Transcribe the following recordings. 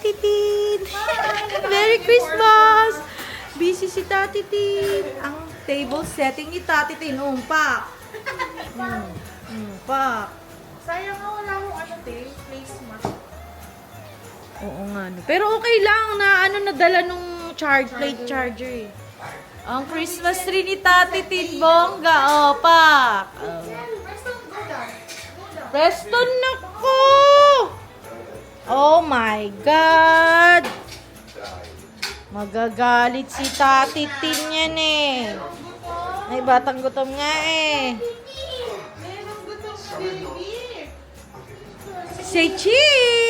Tati Tin. Merry Christmas! Busy si Tati Tin. Ang table setting ni Tati Tin. Pak. Pak. Sayang nga wala akong face mask. Oo nga. No. Pero okay lang na nadala nung plate charger eh. Ang Christmas tree ni Tati Tin, bongga. Pak. Preston, go down. Preston, nako! Oh my God! Magagalit si Tati Tin yan eh. Ay, batang gutom nga eh. Say cheese!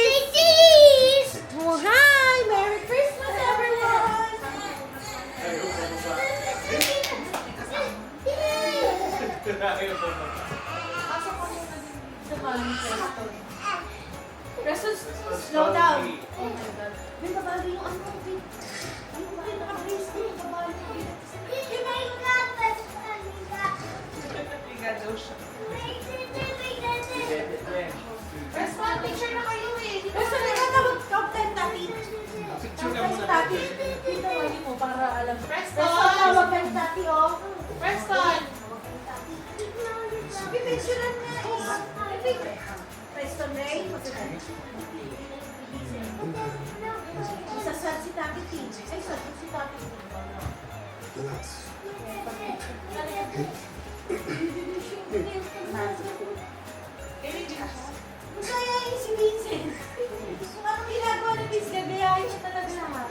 Say cheese! Oh, hi! Merry Christmas, everyone! Preston, slow down. Oh my God. May babali yung ano. Yung bakit naka-brace ko yung babali. Preston, picture na kayo eh. Preston, nakatawag top 10 natin. Picture ka muna. Tati, dito wali mo para alam. Preston! Preston, tawag ka ni Tati, oh. Preston! Pipicturean nga eh. Preston Ray, isasad si Tati T. Ay, sad si Tati T. Masayahin si Vincent. Kung anong ginagawa ni Vincent, gayahin siya talaga lahat.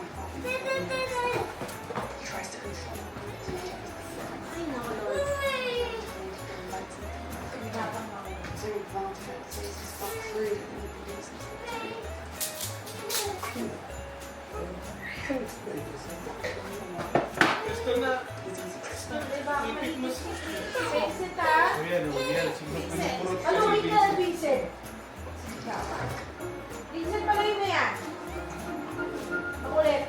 Ay, no, Lord. Gusto na. Ipit mo sa... Vincent, ha? Ayan, pinupurot ka Ano, ni wait na, Vincent. Vincent. Vincent, palayin mo yan. Makulit.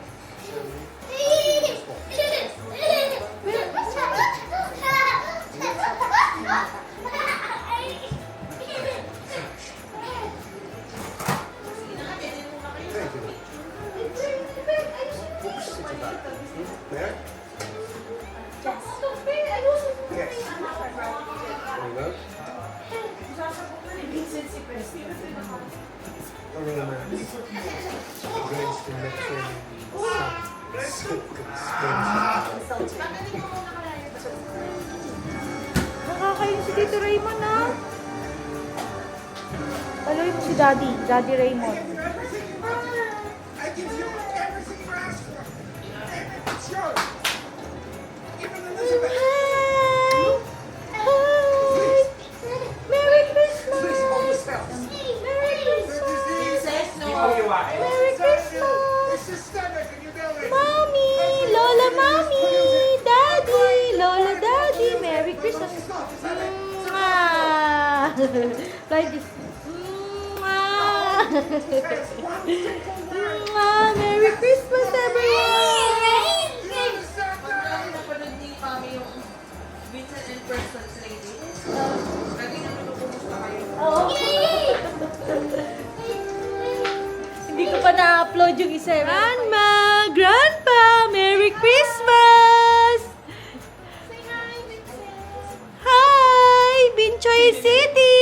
There? Vincent si Preston. Nakakain si Tito Raymond, ha? Paloy mo si Daddy Raymond. I give you everything you asked for. It's yours. Even Elizabeth. Hi! Hi! Merry Christmas! Please hold this down. Merry Christmas! Merry Christmas! It's systemic and you know it. Mommy! Lola Mommy! Daddy! Lola Daddy! Merry Christmas! Mwah! Like this. Mwah! Mwah! Merry Christmas, everyone! Napanood ni Mami yung Vincent and Preston's lady. Lagi naman kumusta kayo. Oo. Hindi ko pa na-upload yung isa. Grandma! Grandpa! Merry Christmas! Say hi, Vincent! Hi! Binchoy City!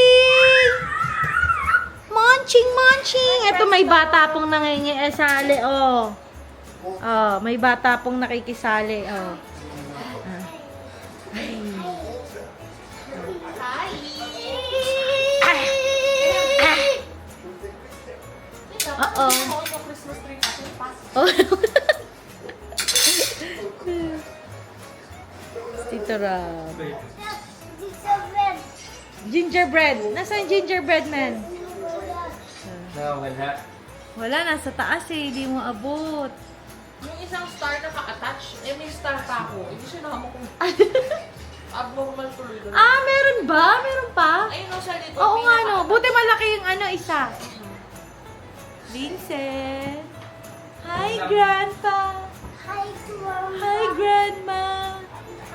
Munching, munching! Ito may bata pong nangingisali, oh. Oh, may bata pong nakikisali, oh. Oo. Yung Christmas tree natin, pass. Oh. Tito Rob. Gingerbread. Nasaan gingerbread, man? Wala. Wala, nasa taas eh. Hindi mo abot. Yung isang star na ka-attach, may star pa ako. Hindi siya nakamukhang abnormal tuloy doon. Ah, meron ba? Meron pa? Ayun o, sa likod. Oo may nga, no. naka-attach. Buti malaki yung isa. Vincent. Hi, Grandpa. Hi, Mama. Hi, Grandma.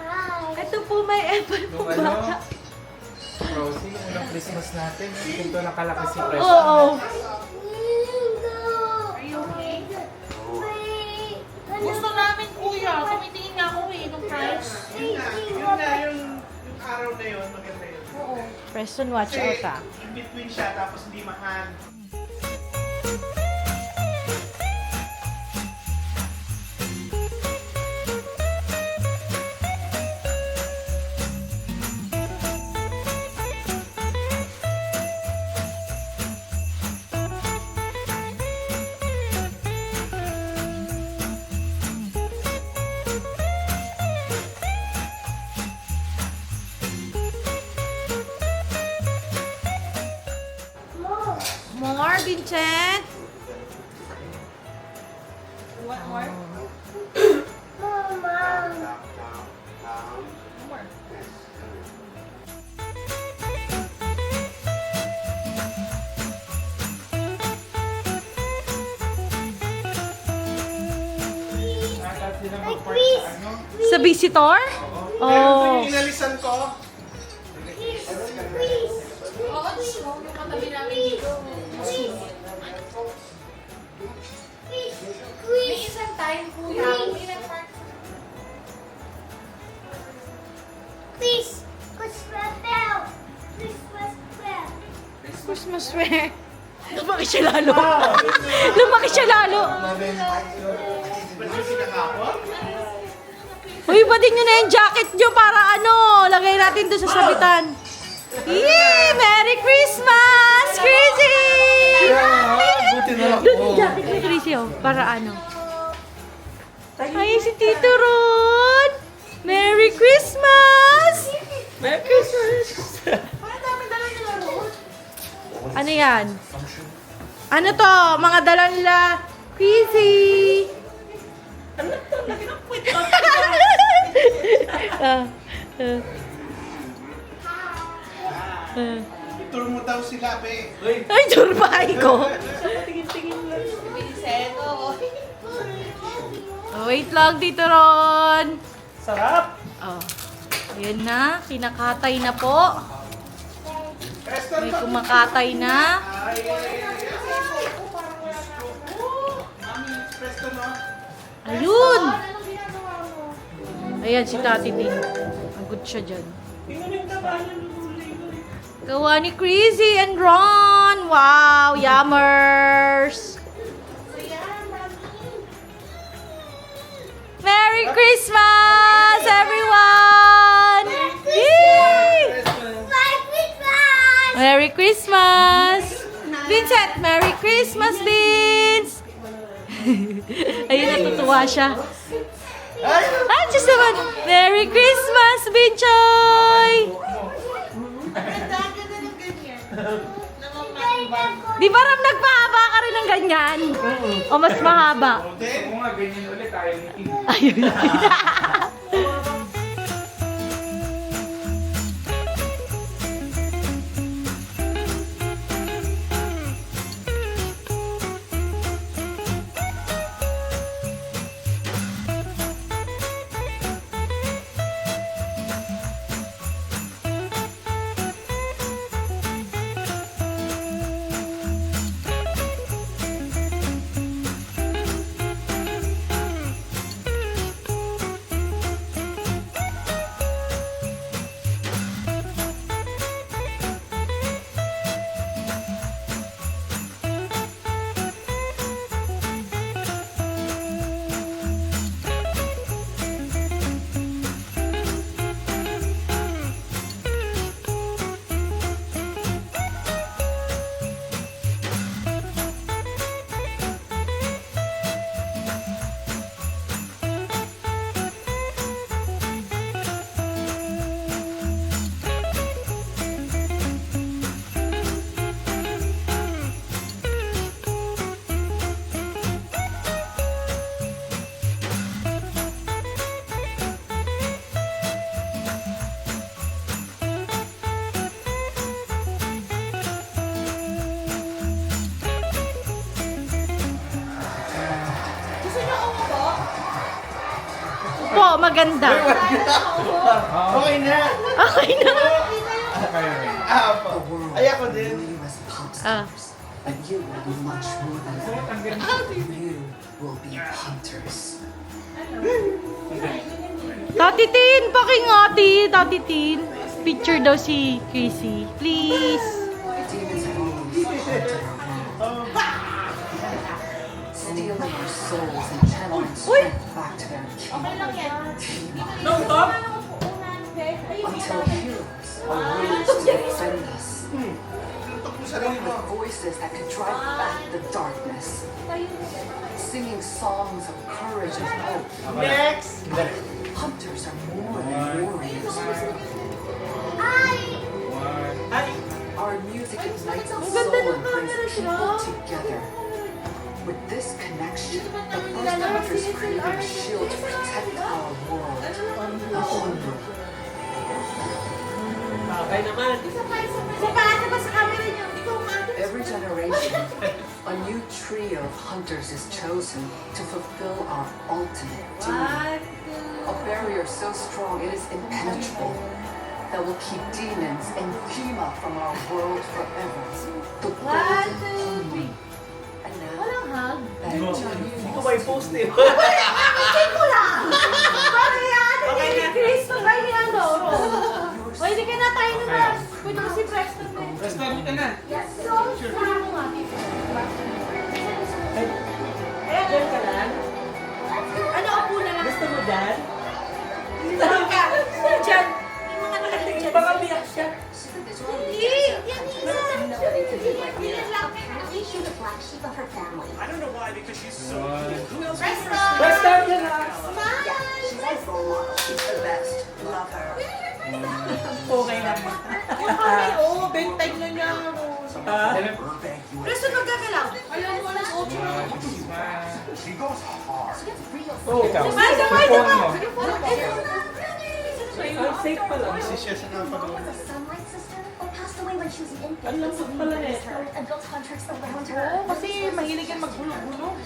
Hi. Ito po may apple po Nung ano, bata. Rosie, unang Christmas natin. Ito nakalaki si Preston. Oo. Are you okay? nga, yung araw na yun, maganda yun. Preston, watch out ah. In between siya, tapos hindi mahan. More, Vincent? What more? Mama. More. Agad sila Ay, mag-park Chris. sa ano. Sa visitor? Meron Oh. yung inalisan ko. Chris. Chris. Oo, yung katabi namin dito. Chris. May Chris. isang time, kuya. May nag-park. Chris. Christmas bell. Christmas bell. Christmas fair. Lumaki siya lalo. Lumaki siya lalo. Ba't yung sinakapon? Uy, batin nyo na yung jacket nyo para ano, lagay natin doon sa sabitan. Yay! Merry Christmas, Chrissy! Buti na lang. Doon yung jacket ni Chrissy, oh, para ano. Ay, si Tito Ron! Merry Christmas! Merry Christmas! Ano yan? Ano to? Mga dalanla. Chrissy! Ano to? Lagi ng puwit. Itur mo daw sila, be. Ay, turbahay ko. Vincent, oo. Oh, wait lang, Tito Ron. Sarap! Oh. Ayan na, kinakatay na po. Preston, May kumakatay na. Mami, Preston, no? Ayun! Ayan, si Tati din. Ang good siya dyan. Gawa ni Chrissy and Ron. Wow, yummers! Merry Christmas, everyone! Yay! Merry Christmas. Merry Christmas! Vincent, Merry Christmas, Vince! Ayun, natutuwa siya. Ah, just naman. Merry Christmas, Vinchoy! Di ba Ram, nagpahaba ka rin ng ganyan? O mas mahaba? Oo nga, ganyan ulit. Ayaw ni Kim. Ayun. Po, maganda. Okay na. Okay na. Apo. Ay, ako din. Ah. And you will be much more than that. You will be hunters. Tati Tin, pakingati. Tati Tin. Picture daw si Chrissy. Please. Demons always enter our world, stealing our souls and channeling strength back to their king. Until heroes are rulers to defend us. With voices that could drive back the darkness. Singing songs of courage and hope. Next! Hunters are more than warriors. Our music ignites the soul and brings people together. With this connection, the first hunters created a shield to protect our world. The Hunter. Okay naman. Every generation, a new trio of hunters is chosen to fulfill our ultimate dream. A barrier so strong it is impenetrable that will keep demons and Kima from our world forever. The golden home. And now, that journey Hindi ko ba i-post eh? Oy, hindi ka na tayo naman. Pwede ko si Preston din. Preston ka na. Eh, dyan ka lang? Ano ako na lang? Gusto mo dyan? Saan ka? Diyan. Yung mga nakatag dyan. Baka biyak siya. Sheep of her family. I don't know why, because she's so One. Who else? Preston ka na! Yeah, she's my role model. She's the best. Love her. Okay naman. Oo, bentay na niya. Preston, magkagalaw. Alam mo na, She goes hard. Oh, Ikaw. Sabay, sabay, sabay. safe pa lang. Kasi siya sa kapag- Was a Sunlight sister who passed away when she was an infant. Ang lambot pala eh. And built hunters around her. Oo, kasi mahilig yan magbulong-bulong.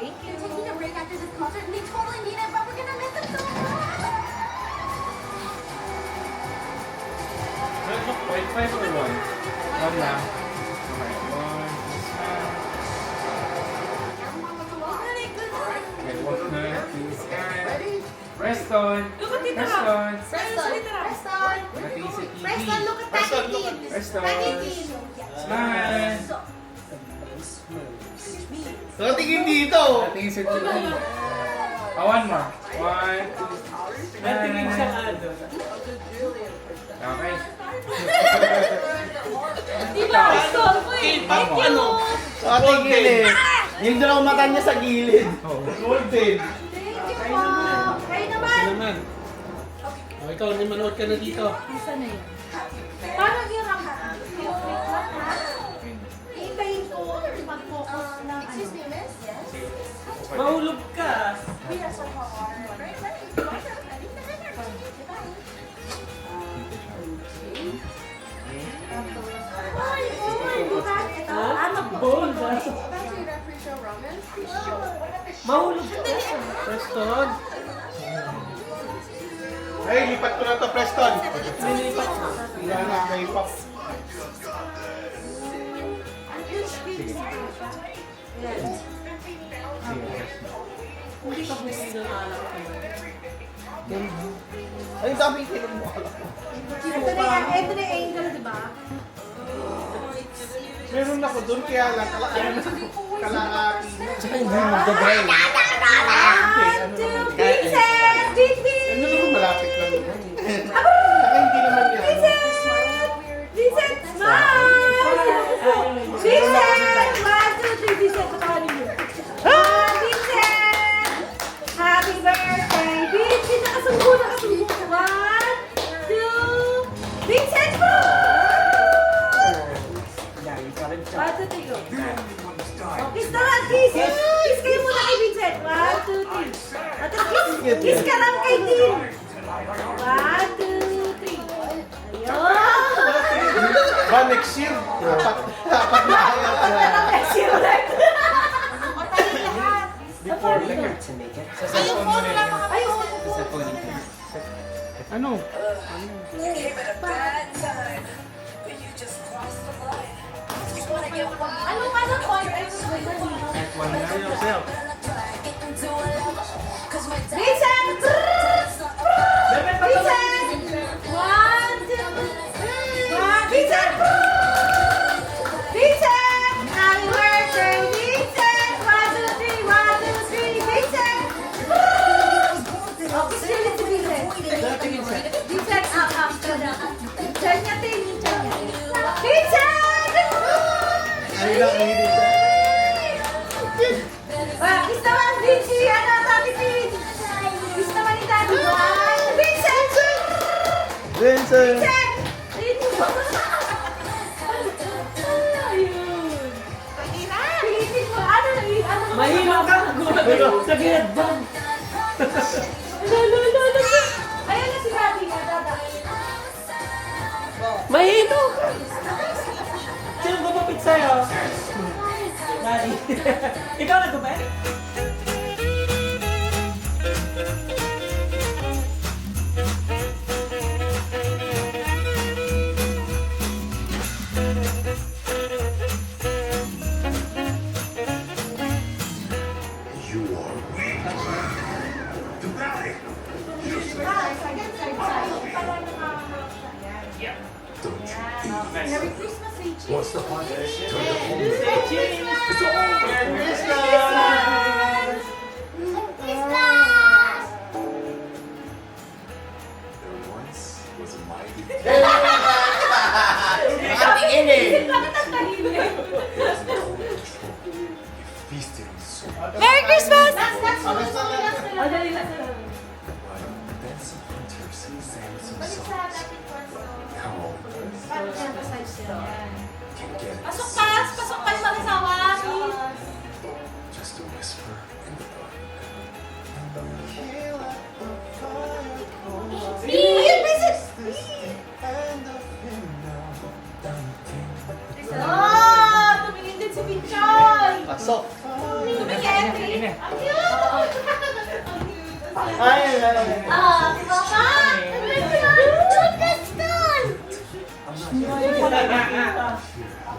Thank you. Taking a break after this concert, and they totally need it, but we're gonna miss them so much. 0.5 or 1? 1 lang. Okay, 1. Okay, 1 na. 2 scan. Preston! Look at it, Preston! Preston! Pati sa TV. Preston, look at Tati Tin. Preston! Tati Tin. Smile! So, tingin dito! Tingin sa TV. One more. 1, 2, Natingin sa ano. Okay. Di ba? Preston mo eh. Thank you. Ate gilid. Yung dalawang mata niya sa gilid. Golden. Thank you po. Kayo naman. Naman. Oh, ikaw, manood ka na dito. Isa na yan. Parang hirap. Hintayin ko mag-focus ng ano. Excuse me, miss? Yes? Mahulog ka. We are so hard. Bold ah. Mahulog ka. Preston. Ay, lipat ko na to, Preston. Nilipat mo. Wala na, may pop. Hindi ka gusto na alam ko. Ay, sabi ko yung mukha ko. Ito na yung angle, di ba? Meron ako doon, kaya lang, kalahati. Tsaka hindi mo One, two, Vincent! Vincent! Ano naman malapit lang naman. Saka hindi naman yan. Vincent, smile! Vincent! 1, 2, 3, Vincent, patawanin mo. Vincent! Happy birthday! Vincent, nakasunggo, nakasunggo. 1, 2, Vincent! Now you gotta 1, jump. 2, 3, go. Oh, kiss na lang, kiss! Kiss kayo muna kay Vincent. 1, 2, 3. At kiss ka lang kay Tim. 1, 2, 3. Ayun! Ba, next year, dapat na ayaw ka na. Before the Eager to make it. Sa cellphone mo na yun. Ayun! Sa cellphone mo. Ano? Anong point? Kahit 1 na. Yourself. Vincent! Vincent! 1, 2, 3. Vincent! Vincent! Happy birthday, Vincent! 1, 2, 3, 1, 2, 3, Vincent! Okay, sila si Vincent. Vincent, up. Diyan niya, Tin. Diyan niya. Vincent! Ay lang, hindi dito. Kiss naman, Vinci! Ano, Tati Tin? Kiss naman ni Tati. Vincent! Vincent! Vincent! Ayun. Pilitin mo. Ano? Mahilo ka! Sa headband! Ayan na si Tati. Dada. Mahilo ka! Sino gumapit sa'yo? Nani? Ikaw nagupit? You are weak. Dramatic. Don't you think? Merry Christmas, Rachel. What's the point? Turn the phone. Cheers! It's all Merry Christmas! There once was a mighty. Bakit ang tahimik? It was in total control. He feasted on so much. Merry Christmas! Then some hunters examined some songs. How all can get it. Pasok ka sa mag-asawa. Just a whisper in the dark. Oh, tumingin din si Pichoy. Pasok! Tumingin. Ang cute. Ay! Si Papa.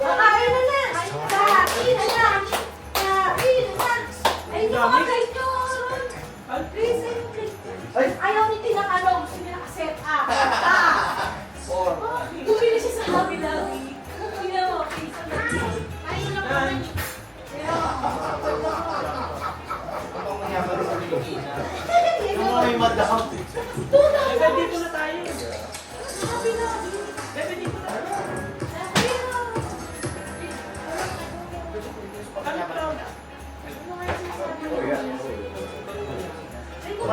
Kakain na na. Kain na na. Ay, hindi ko kakain yun. Please, ayaw ni Tinang ano. Gusto niya nakaset up. Bumili siya sa Hobby Lobby. Bumili mo, please. Ayun lang naman. Ay, madam! Bebe, dito na tayo. Hobby Lobby. Bebe, dito na tayo.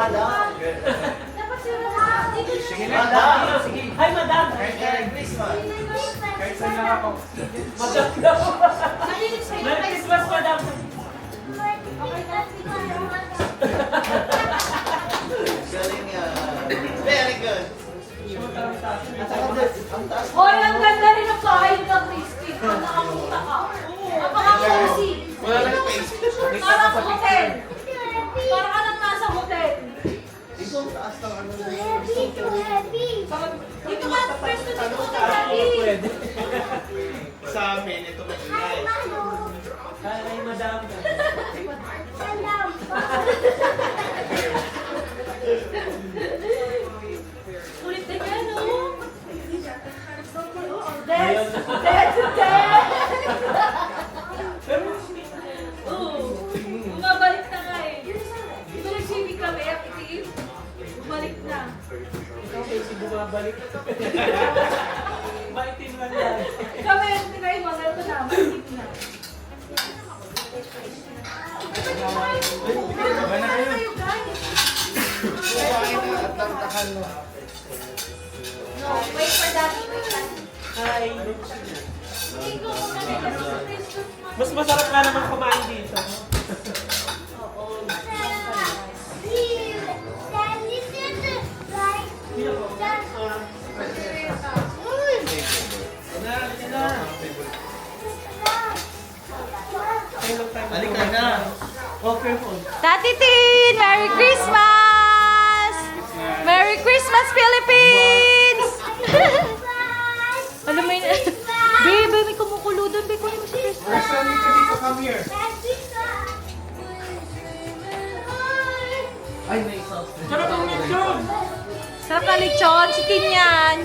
Dapat sila Sige na, madam! Sige. Hi, madam! Merry Christmas! Kahit saan lang ako. Madam daw. Mahilig sa'yo. Merry Christmas, madam! Galing yan. Very good! Hoy, ang ganda rin ang bahay ng Christy. Kung nakapunta ka. Napaka-cozy. Wala nang space. Parang hotel. Parang ka nang nasa hotel. Dito ang taas ng ano. Dito ka, pwesto dito ka dati. Pwede. Sa amin, ito mag-ingay. Hi, madam. Ulit na ka, no? Dead! Oo. Bumabalik na nga eh. Diba nag-swimming kami, akitiin? Bumalik na. Ikaw kasi bumabalik. Maitim lang yan. Kami, tinay mo, meron na, maliit na. Iba na kayo. Kayo, guys. No, wait for daddy. Hi. Hindi ko muna nila sa Christmas. Mas masarap nga naman kumain dito. Halika na! Okay po. Tati Tin, Merry Christmas! Merry Christmas, Philippines! Alam mo yun, babe, may kumukulo doon. Babe, kunin mo si Christmas. Person, dito, come here. Sarap ang lechon! Sarap na lechon, chicken yan.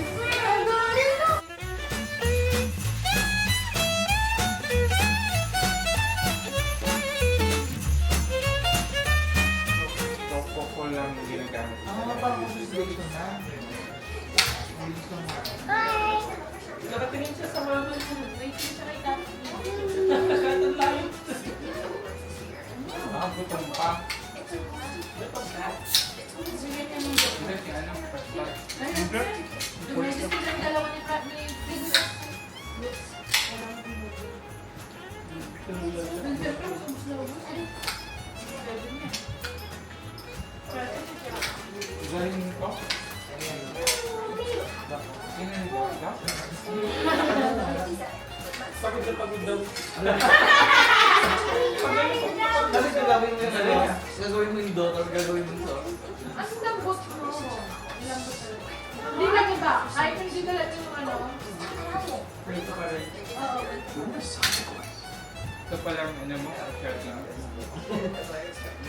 Coco lang ginagamit. Nakatingin siya sa mama niya. Waiting siya kay Tati. Layo. Nakagutom pa. Hindi, si ano, paspat. Dumestic lang dalawa ni Brad ni Galing ko. Sino ko? Pagod na pagod daw. Kasi gagawin mo yung ano, gagawin mo yung dot or gagawin mo yung sauce. Ang lambot mo. Lambot talaga. Hindi lang iba. Kahit hindi talaga yung ano. Prito pa rin. Oo. Ito palang ano mo, shouting.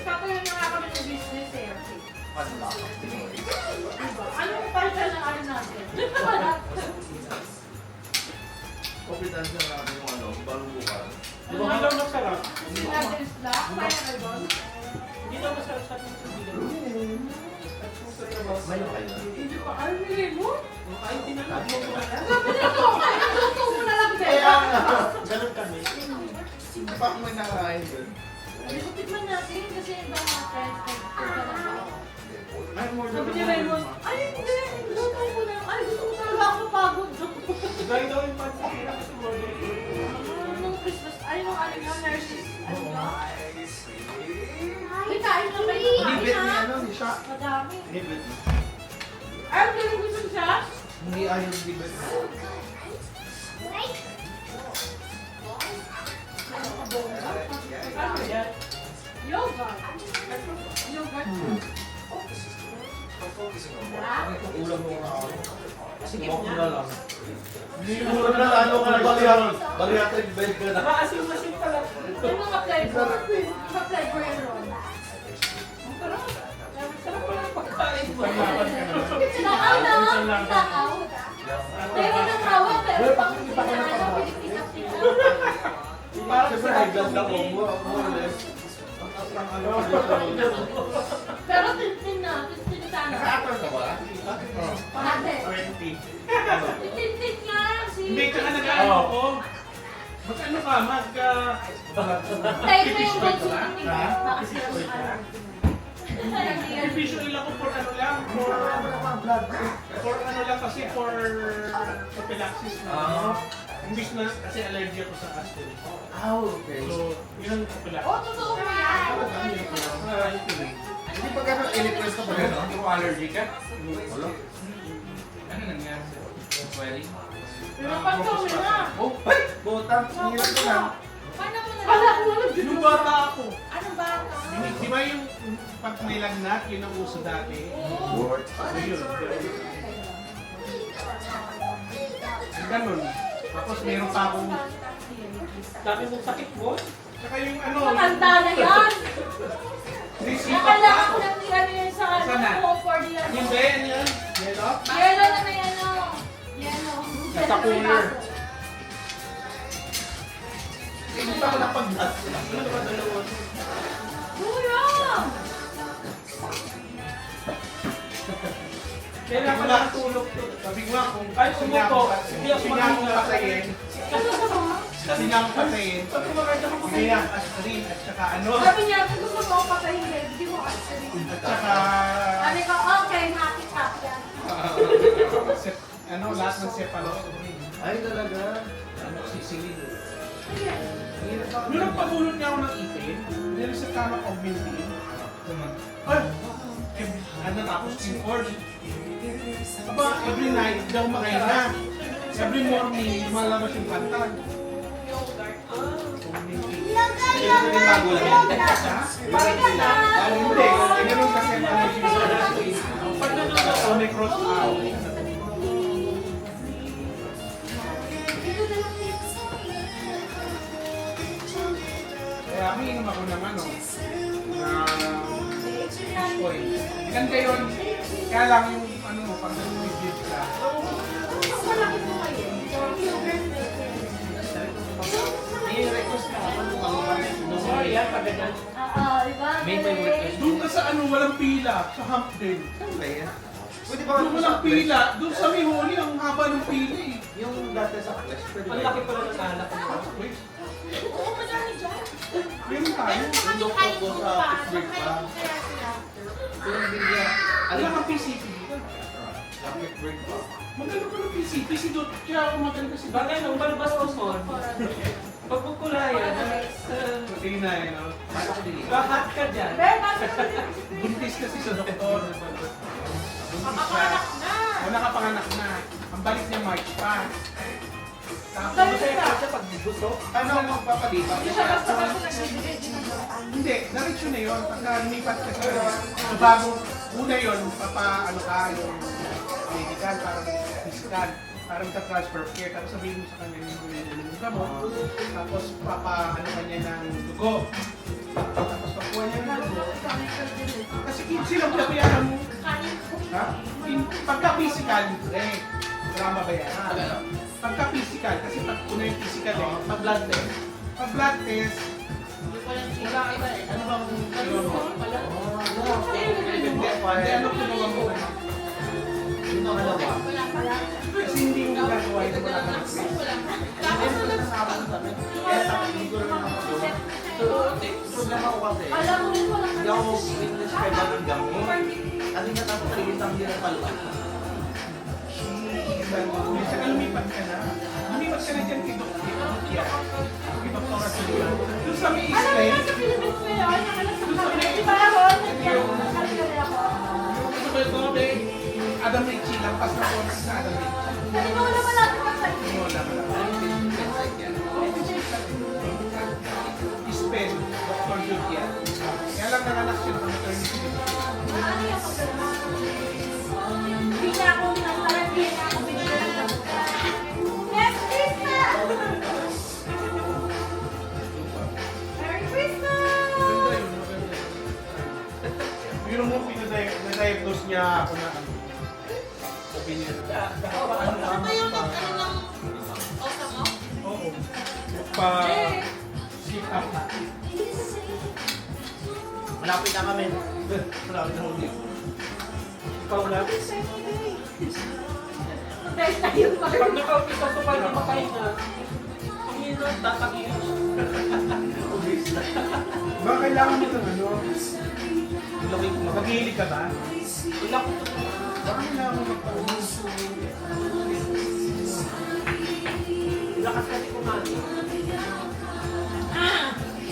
Kakaroon na nga kami ng business eh. Diba? Anong palta ng ano natin? Kupitan siya namin yung ano, balong bukas. Di ba hindi daw masarap? Hindi natin sila. Kaya na kayo doon. Hindi daw masarap sa ating sabihin. May kayo. Hindi pa. Ano nilay mo? Kahit tinanong mo ko na lang. Sabi na to. Kaya luto mo na lang din. Ganun kami. Pak mo nakain dun. Tikman natin kasi iba mga friends. Ay, more Sabi ni Raymond, ay hindi. Luto ko na. Ay gusto ko talaga ako pagod. Dahil daw yung pansit nila kasi more Nung Christmas, ay nung ano nga, nurses. Ano ba? Ay, kain na kayo. Nibit ni ano, ni Sha. Madami. Nibit mo. Ay, hindi mo gusto siya? Hindi ayaw nibit. Ano yan? Yogurt. Yogurt. Ulam mo na ako. Sige Huwag mo na. na lang. Siguro na ano ka na bariatric bed ka na. Maasim-masim pala. Yung mga flavor. Mga flavor yun ron. Ang sarap. Ang sarap pala ng pagkain mo. Takaw na. Takaw. Meron ng hawak, pero pang ano, Pilipinas nila. Siyempre, high blood lang mo. More or less. Ang asang ano ka dito. Pero tintin na. Tintin na sana. Naka-apple ka ba? Ate. 20. Tintin nga. Hindi ka na nag-ano ko. Mag-ano ka? Tayo mo yung gold suit ni Baka sila yung ano. Official nila ko for ano lang. For ano lang kasi for prophylaxis na. Imbis na kasi allergy ako sa aspirin. Ah, okay. So, yun ang prophylaxis. Oh, totoo mo yan. Hindi pa gano'n in-request ka ba gano'n? Hindi mo allergy ka? Wala. Ano nangyari sa swelling? Pinapansaw mo na. Oh, ay! Botang, hirap ko na. Paano mo na? Wala ko alam. Nung bata ako. Ano ba? Di ba yung pag may lagnat, yun ang uso dati? Word. So yun. Ganun. Tapos meron pa akong dami mong sakit mo. Saka yung ano, Matanda na yan. resipa Nakala pa. ko lang ni ano yan sa Sana? ano, for the ano. Hindi, ano yan? Yellow? Yellow na may ano. Yellow. Nasa cooler. Hindi pa ako napag-gas. Ano ba dalawa? Kuya! Kailangan ko lang tulog to. Sabi ko nga kung kahit sumuko, hindi ako makakong patayin. Ano sa mga? Kasi nga akong patayin. Hindi yan, aspirin at saka ano. Sabi niya, kung gusto mo ako patayin, hindi mo kasi. At saka Sabi ko, okay, nakikita yan. ano, lahat ng cephalosporin. Ay, talaga. Ano, sisilin. Ayan. Nung nagpabulot niya ako ng ipin, nila sa tama ko building. Ay! Ano tapos in course. Aba, every night daw makahinga. Every morning, lumalabas yung pantag. Bago lang. Parang sila. Hindi. Ganun kasi ang allergy sa aspirin. Pag nanonood ako, may cross out. Kaya umiinom ako ng ano, na points. Maganda yun. Kaya lang yung ano mo, pag nag-review ka. Malaki po kayo. May request na ako kung ano pa rin. Oh, yan, pag ganyan. Diba? May request. Doon ka sa ano, walang pila, sa Hampden. Ano ba yan? Pwede ba Doon walang pila, doon sa Miholi, ang haba ng pila eh. Yung dati sa class, pwede ba? Ang laki pala ng anak ko. Wait, Oo, madami dyan. meron tayo. Yung doktor ko sa Pittsburgh pa. Yung bilya. Wala kang PCP dito. Sa Pittsburgh pa. Maganda pa ng PCP, si Dot, kaya ako maganda si Dot. Bakit nung balbas ko son? Pag magkulayan, Pati na eh, no? Paano ko dili? bahat ka dyan. Buntis kasi sa doktor. Makapanganak na. O nakapanganak na. Ang balik niya March pa. Tapos, Masaya ka siya pag gusto. Ano ang magpapalipat? hindi, diretso na yun. Pagka lumipat ka sa bago, una yun, ano ka, yung medical, parang physical, parang ka-transfer of care. Tapos sabihin mo sa kanya yung gamot, tapos ano ka niya ng dugo. Tapos pagkuha niya ng dugo, kasi silang babayaran mo. Ha? Pagka-physical, wala mabayaran. Pagka-physical, kasi pag una yung physical pag-blood test. Pag-blood test, wala iba eh. Ano bang kinuha mo? Hindi, ano kinuha mo? Yung pangalawa. Kasi hindi mo gagawa yung wala ka ng test. Kaya hindi ko rin nakapagawa. Problema ko kasi, Alam mo rin wala hindi ako witness kay Barang Gambo. At hindi natataligin ang hirap paluan. Minsan lumipat ka na. Lumipat ka na dyan kay Dr. Kaya. Kay Dr. Rasulian. Doon sa may Alam mo Israel, yan sa Philippines ngayon, nakalas sa cabinet. Di ba ako? Nandiyan, nakalas ako. ito kay Adam Ritchie, lampas na po sa Adam Ritchie. Hindi mo wala malapit ka sa inyo. Wala, wala. Ispen, Dr. Julia. Kaya lang nanganak siya ng maternity leave. Ano yung problema? Hindi na ako nasalan, hindi na ako binigyan ng Next Christmas! Merry Christmas! Ganda yun, maganda. Pero mo, pinadiagnose niya ako na ano, opinion. Ito yung nag-ano ng osa mo? Oo. Pa... Sit up. Malapit na kami. Malapit na huli. Ikaw lang. Dahil tayo pa. Pag nakaumpisa sa pala makahinga, ang hirap, tatangin. Ba, kailangan mo ng ano? Ilocate mo. Maghihilig ka ba? Ilak. Baka kailangan mo magpa-unos. Lakas kasi kumain.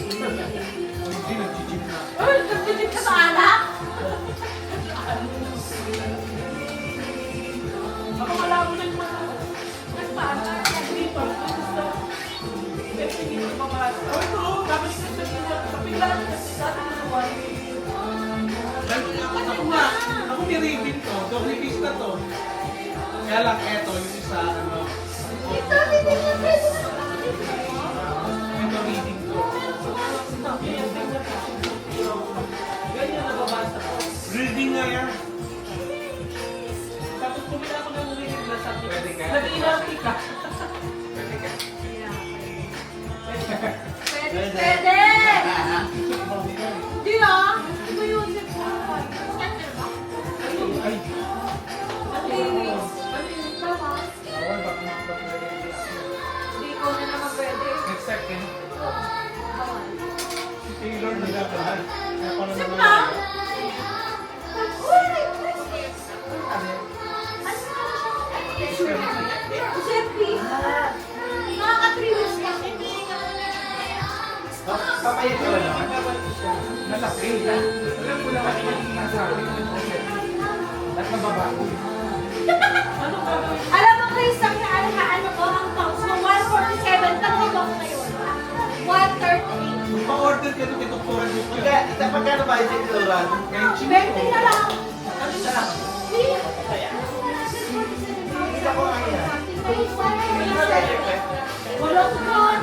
Hindi, nag-gym na. Uy, nagtitip ka sa anak? Ako wala mo nagmana. Nagpaano? Dito, gusto. Pero hindi ko mabasa. Oh, ito. Tapos sa pinggan kasi dati naman. Ako nga, ako ni Raven to, Doggy Fish na to. Kaya lang, eto, yung isa, ano, Ito, hindi ko pwede na ito reading to. Ganyan nababasa ko. Reading nga yan. Tapos pumila ako ng reading na sabi. Pwede ka? Nag-ilanti ka. Pwede ka. Pwede! Hindi ah! Hindi ko yun. Ay, Malinis. Tama. bawal ba kung makapag-pwede? Hindi ko na naman pwede. Next second, Bawal. si Taylor nagkakalan. Kaya pala Sip naman. na! Uy! Siyempre, nakaka 3 weeks lang. Papayag ka ba naman? Malaki. Alam ko lang yung nasabi. At mababago. Alam mo, Chris, ang ano ko, ang pounds mo, 147, tanong ko ngayon. 138. Pa-order ka ito kay Dr. Julia. Kaya, pagkano ba yung tinuran? Kaya yung 20 na lang. Ano siya? Hindi ako ang yan. Walang kon.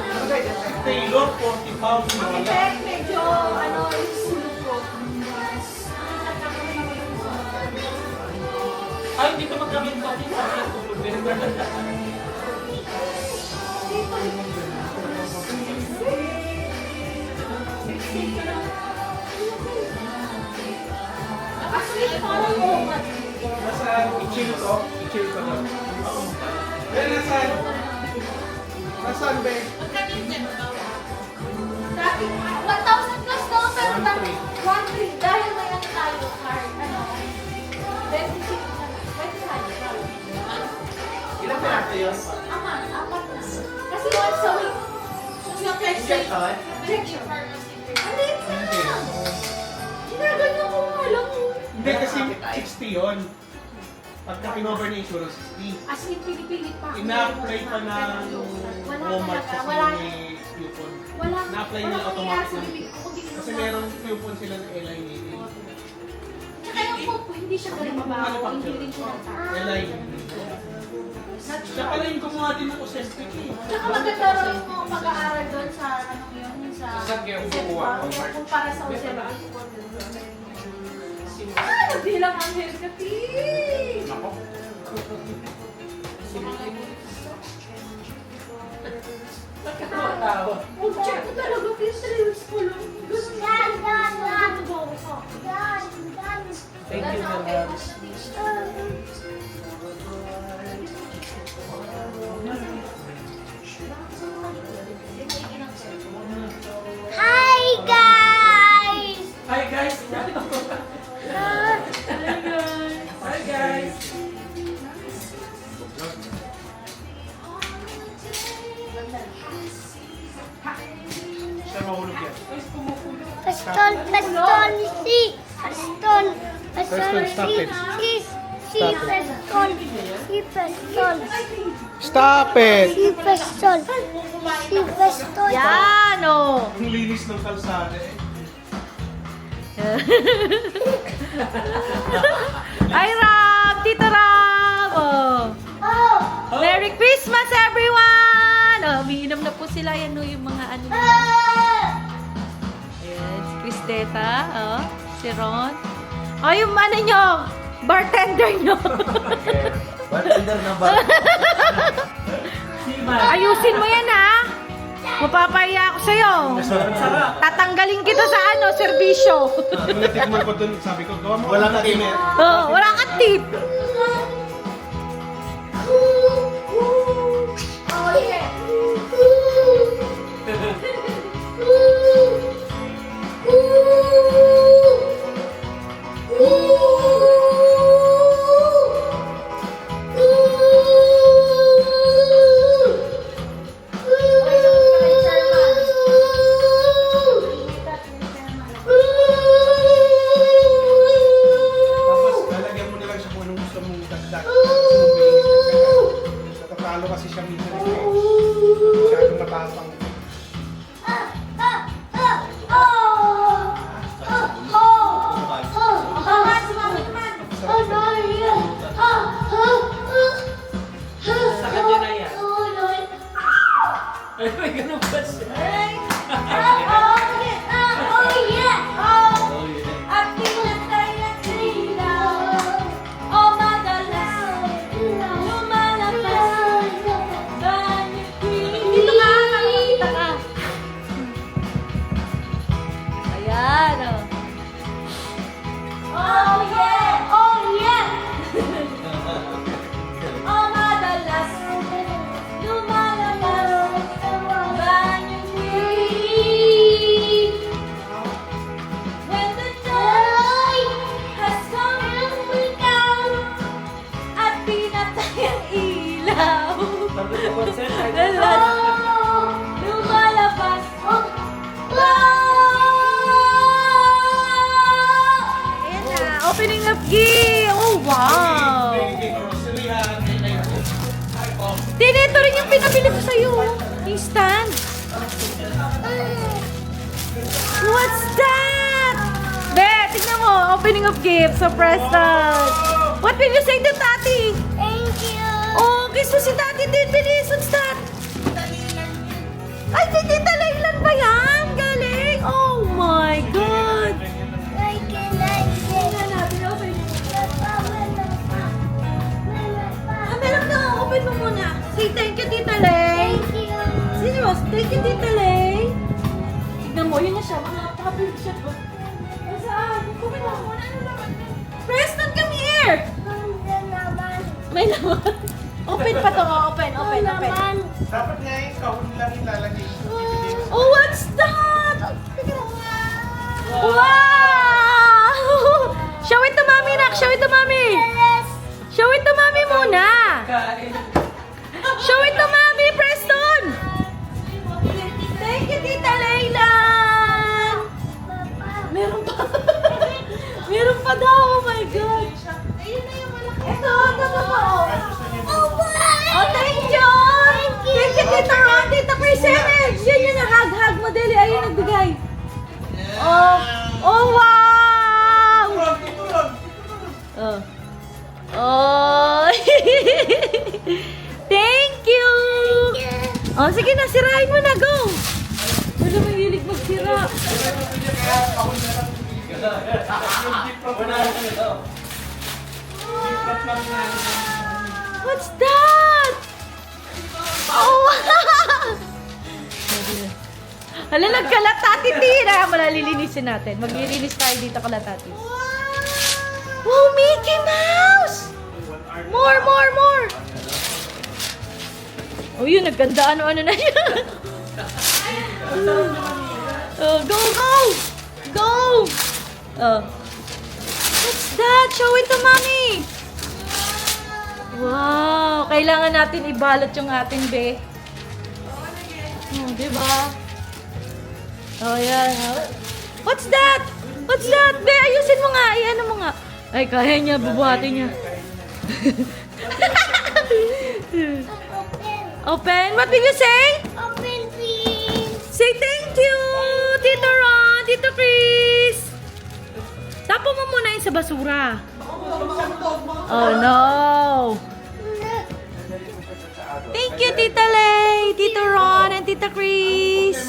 Taylor, 40 pounds. Ang effect, medyo, sulok ko. Ay, hindi ko magkamit pa din sa akin. Tulog din. Actually, parang umat. Nasaan? I-chill ko. I-chill ko doon. Yan, nasaan? Nasaan, be? Dati, 1,000 plus no, pero 1,300 dahil may ano tayo, card, ano, 26 na, 25. Ilang pinarte yun? Apat na. Kasi once a week. Yung Injection? injection. Hindi na. Ginaganyan ko nga lang. Hindi, kasi 60 yun. Pagka kinover ni insurance, 60. As in, pinipilit pa ako. Ina-apply pa ng Wala Walmart talaga, kasi wala. may coupon. Wala. Na-apply nila Wala automatic kaya ng sa bibig ko, Kasi merong coupon sila ng LI. Tsaka yung popo, hindi siya ganun mabaho. Hindi rin siya nagtaka. LI. Tsaka lang kumuha din ako sa SPK. Tsaka maganda rin yung pag-aaral doon sa ano yun, sa Saan kayo Zetpa, kukuha? kung para sa Zetpa. Ah, nagbilang ang hair ka, Pete! Ako. Nakakatawa. Oh, check ko talaga, Pete, 3 weeks ko lang. Gusto ko. Thank you, Mel. Hi, guys! Hi guys! Hi guys! Siya mahulog yan. Pastol, pastol, si. Pastol, pastol, stop si. it. Si pastol, si pastol, Stop it! si pastol, si pastol. Yan, oh. Ang linis ng kalsada eh. Ay, Rob! Tito Rob! Oh. Merry Christmas, everyone! Oh, umiinom na po sila. Yan, oh, yung mga ano. Ayan, si Cristeta. Oh, si Ron. Oh, yung ano nyo, bartender nyo. Bartender na ba? Ayusin mo yan, ha? Mapapahiya ako sa'yo. Tatanggalin kita sa ano, serbisyo. Yung natikman ko dun, sabi ko, gawa mo Walang ka tip. Oh, wala ka tip. Oh, yeah! Tapos, lalagyan mo na lang siya kung anong gusto mong dagdag. Gusto mong bilhin dagdag. Natatalo kasi siya minsan ito eh. Masyadong matapang. Sa kanya na yan. Ay, may ganun ba siya? Dito ka, nakakita ka. Ayan, oh. Oh yeah! Oh yeah! Oh madalas lumalabas banyong queen. When the time has come down at pinatay ang ilaw. Lumalabas Ayan na, opening of gift. Oh, wow. Kay grocery ha, kay Nike. Oh, Ito rin yung pinabili ko sa'yo. Yung stand. What's that? Be, tignan mo. Opening of gift sa Preston. What will you say to Tati? Thank you. Oh, kiss mo si Tati din. Bilis. What's that? Ay, si Tita Laylan ba yan? Galing. Oh my God. Like it, like it. Thank you, Tita Lay. Tignan mo, yun na siya. Mga happy siya. Saan? Kumita mo na. Ano naman? Preston, come here! May laman. Open pa to. Open. Dapat nga yung kahon lang ilalagay. Oh, what's that? Wow! Show it to mommy, Nak. Show it to mommy. Show it to mommy muna. Show it to mommy, Preston. Thank you, Tita Laylan. Meron pa. Meron pa daw. Oh my God. Ito pa. Oh, thank you. Thank you, Tita Ron, Tita Percentage. Yan yung nahag-hag mo, Deli. Ayun, nagbigay. Oh, wow. Oh. Thank you. Oh, sige na, sirain mo na. Go. Wala mahilig magsira. What's that? Oh! Hala, nagkalatati, Tira. Malalilinisin natin. Maglilinis tayo dito kalatati. Wow, Mickey Mouse! More! Oh, yun, nagganda. Ano na yun? Oh, go! Oh. What's that? Show it to mommy! Wow! Kailangan natin ibalot yung ating be. Oh, diba? Oh, yan. What's that? Be, ayusin mo nga. Ay, ano mo nga. Ay, kaya niya. Bubuhatin niya. Open. What will you say? Open, please. Say thank you, Tito Ron, Tito Chris. Tapo mo muna yun sa basura. Oh, no. Thank you, Tita Lay, Tito Ron, and Tita Chris.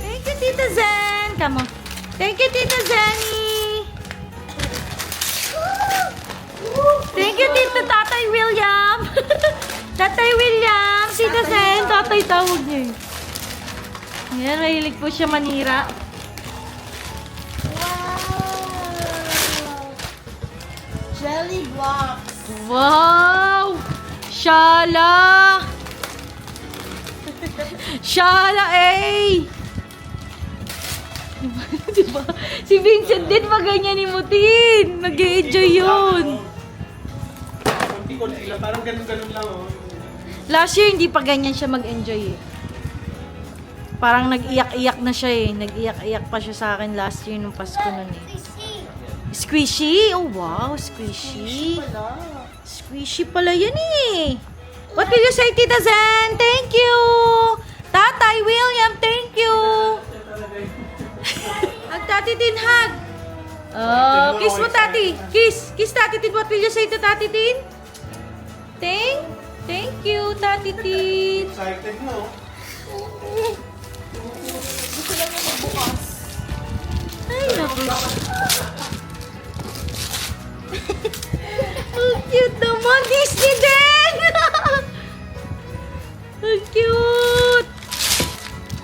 Thank you, Tita Zen. Come on. Thank you, Tita Zenny. Thank you, Tita Tatay William. Tatay William. Tita Zen. Tatay tawag niya. Ayan, mahilig po siya manira. Jelly blocks. Wow! Shala! Shala, eh! Diba? Si Vincent din maganyan-imutin. Mag-enjoy yun. Konti-konti lang. Parang ganun-ganun lang. Oh. Last year, hindi pa ganyan siya mag-enjoy eh. Parang nag-iyak-iyak na siya eh. Nag-iyak-iyak pa siya sa akin last year nung Pasko nun eh. Squishy? Oh wow, squishy. Squishy pala yan eh. What will you say, Tita Zen? Thank you. Tatay William, thank you. Hug Tati Tin, hug. Kiss mo, Tati. Kiss. Kiss, Tati Tin. What will you say to Tati Tin? Thank you, Tati Tin. Excited no? Ay, naku. Ang cute naman. Disney din. Ang cute.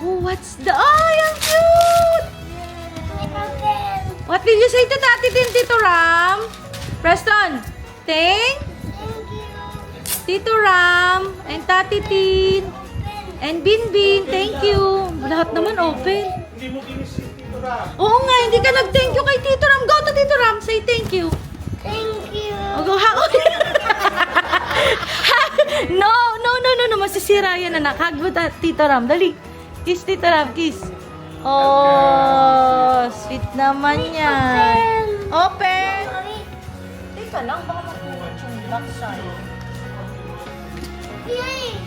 Oh, what's the... Ay, ang cute. What will you say to Tati Tin, Tito Ram? Preston, thank Tito Ram and Tati Tin and Binbin, thank you. Lahat naman open. Hindi mo kinis si Tito Ram. Oo nga, hindi ka nag-thank you kay Tito Ram. Go to Tito Ram, say thank you. Thank you. Oh, go hug. No. Masisira yan, anak. Hug mo Tito Ram. Dali. Kiss Tito Ram, kiss. Oh, sweet naman yan. Open. Teka lang, baka makuha yung black side. Yay!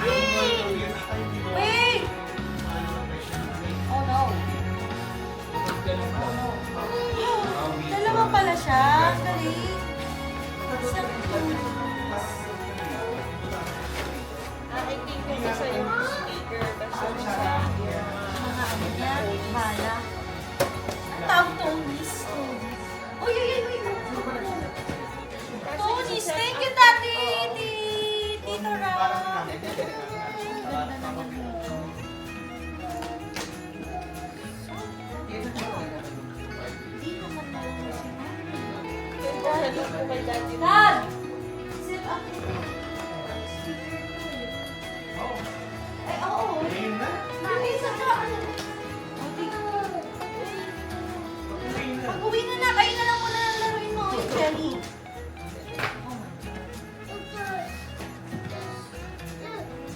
Yay! Wait! Oh no. Yay! siya. Galing. Mga ano niya, bala. Ang tawag Tony's. Uy, uy, uy, uy. Tony's, thank you, Daddy. Tito Ram. Ganda naman mo. Hindi naman Dad! Sit up. Ay, oo. Ngayon na. Nakisa ka. Ano? Ngayon na. Pag-uwi na, kayo na lang muna ng laruin mo. Yung jelly.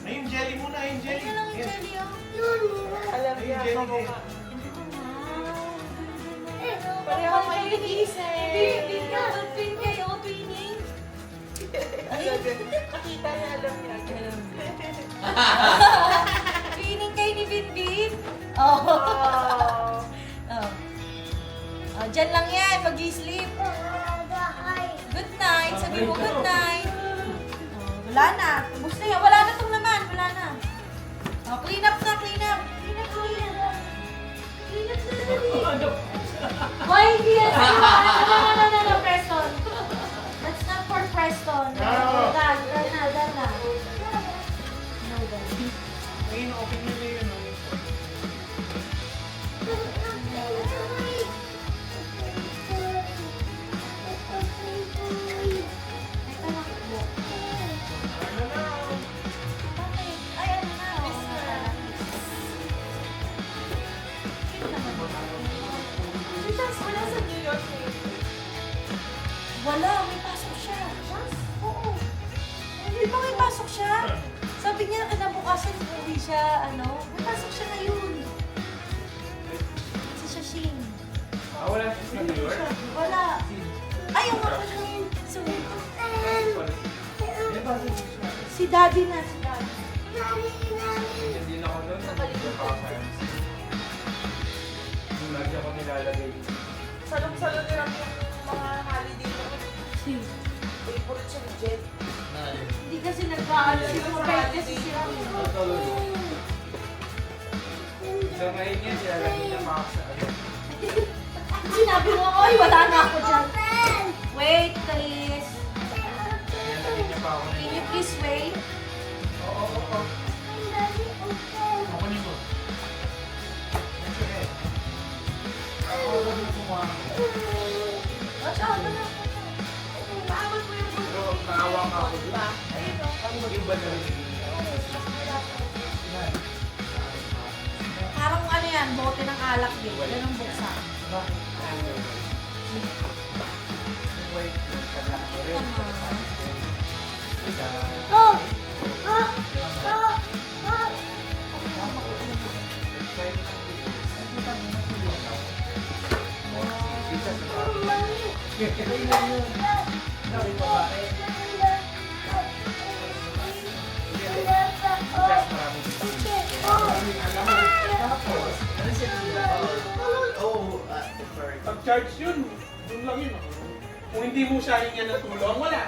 Ngayon, jelly muna. Ngayon, Kayo jelly. na lang yung jelly, oh. Ngayon, jelly. Pareho kayo nag-iisip. Hindi ka. Twin kayo, twinning. Nakita niya, alam niya. Twinning kayo ni Binbin. Oh. Oh. Oh, dyan lang yan. Mag-i-sleep. Good night. Sabi mo good night. Oh, wala na. Ubus na yan. Wala na itong naman. Wala na. Oh, clean up na. Clean up. Clean up. Clean up. Clean up na. Why hindi yan sa'yo? No, Preston. That's not for Preston. No. Dad na. No, Dad. Ngayon, open nyo na yun. Ano na? Ay, ano na? Wala sa New York eh. Wala, may pasok siya. Oo. Hindi ba may pasok siya? Sabi niya kinabukasan uwi siya, ano? May pasok siya ngayon. Si Shashin. Wala siya sa New York? Wala. Ay, yung mga yun. So, si Daddy na. Si Daddy. Hindi na ako doon. Nandito pa ako. Yung lagi ako nilalagay. Salong-salong nila yung mga holiday mo. Si. Favorite siya ni Jen. Hindi kasi nagkaano. Si Mabay kasi sila. So ngayon yan, nilalagay niya pa ako sa ano. Sinabi mo, oy, wala na ako dyan. Wait, please. Nilalagay niya pa ako na Can you please wait? Oo. Kukunin mo. Watch out, ano? Paawal mo yung Pero naawa nga ako doon. Ayun o. Yung iba na rin. Parang ano yan, bote ng alak din. Ganun buksan. Wait, kailangan ko rin. Oh! Pag-charge yun, doon lang yun. Kung hindi mo siya hingyan ng tulong, wala.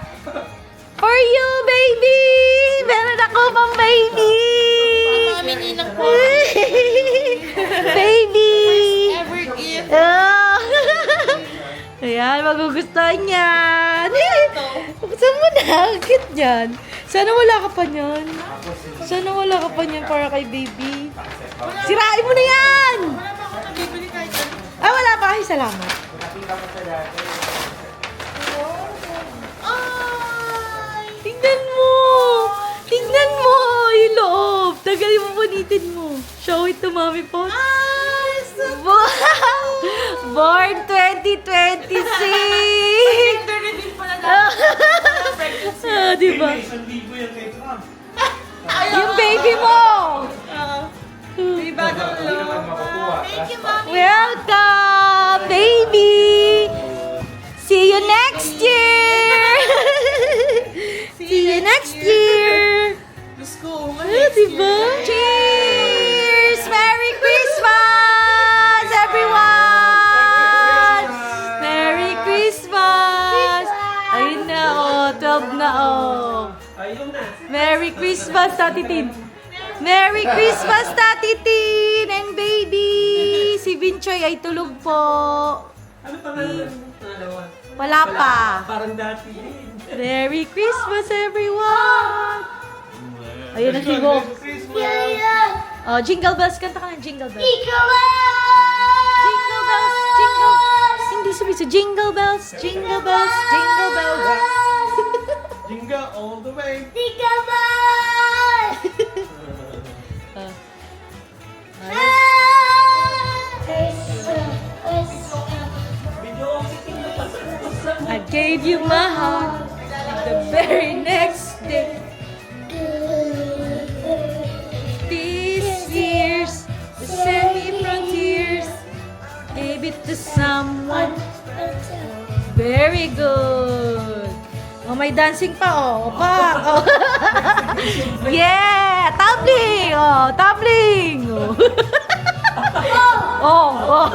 For you, baby! Meron ako pang baby! Mami, ninang po. Baby! Ever gift. Oh. Ayan, magugustuhan yan. Buksan mo na. Ang cute yan. Sana wala ka pa niyan. Sana wala ka pa niyan para kay baby. Sirain mo na yan! Wala pa ako nabibili kahit ano. Ah, wala pa. Ay, salamat. Nakita ko sa dati. Ay! Tingnan mo! Tingnan mo! Yung loob. Tagalin mo, punitin mo. Show it to mommy po. Ay! So Wow! Born 2026! din pala na. Ah, diba? May 1,000 yan kay Trump. Yung baby mo! May bagong Hindi naman makukuha. Thank you, Mami. Welcome, baby! See you next year! See you next year! Diyos ko, Ah, diba? Cheers! Merry Christmas, everyone! Merry Christmas! Christmas, Tati Tin. Merry Christmas, Tati Tin and baby. Si Vinchoy ay tulog po. Ano pangalan ng pangalawa? Wala pa. Parang dati. Merry Christmas, everyone. Ayun na si Go. Oh, Jingle Bells. Kanta ka ng Jingle Bells. Jingle Bells, Jingle Bells. Hindi sumiso. Jingle Bells, Jingle Bells, Jingle Bells. Jingle all the way. I gave you my heart the very next day. These years, the semi-frontiers, gave it to someone very good. Oh, may dancing pa, oh. Pa, oh. Yeah! Tumbling! Oh, tumbling! Oh, oh.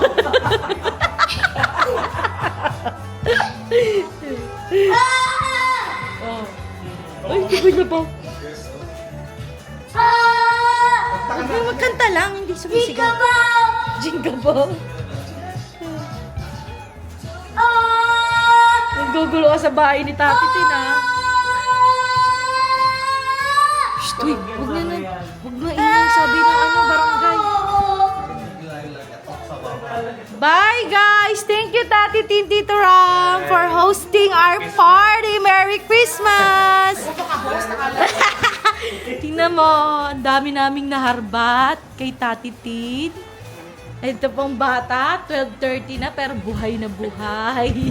Oh. Ay, hindi na ba? Huwag mo magkanta lang, hindi sumisigaw. Jingle ball! Naggugulo ka sa bahay ni Tati Tin, ha? Shh, uy, huwag na ingay sabi ng barangay. Bye, guys! Thank you, Tati Tin, Tito Ram, for hosting our party. Merry Christmas! Tingnan mo, ang dami naming naharbat kay Tati Tin. Ito pong bata, 12:30 na, pero buhay na buhay.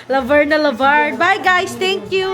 Lavar na lavar. Bye, guys! Thank you!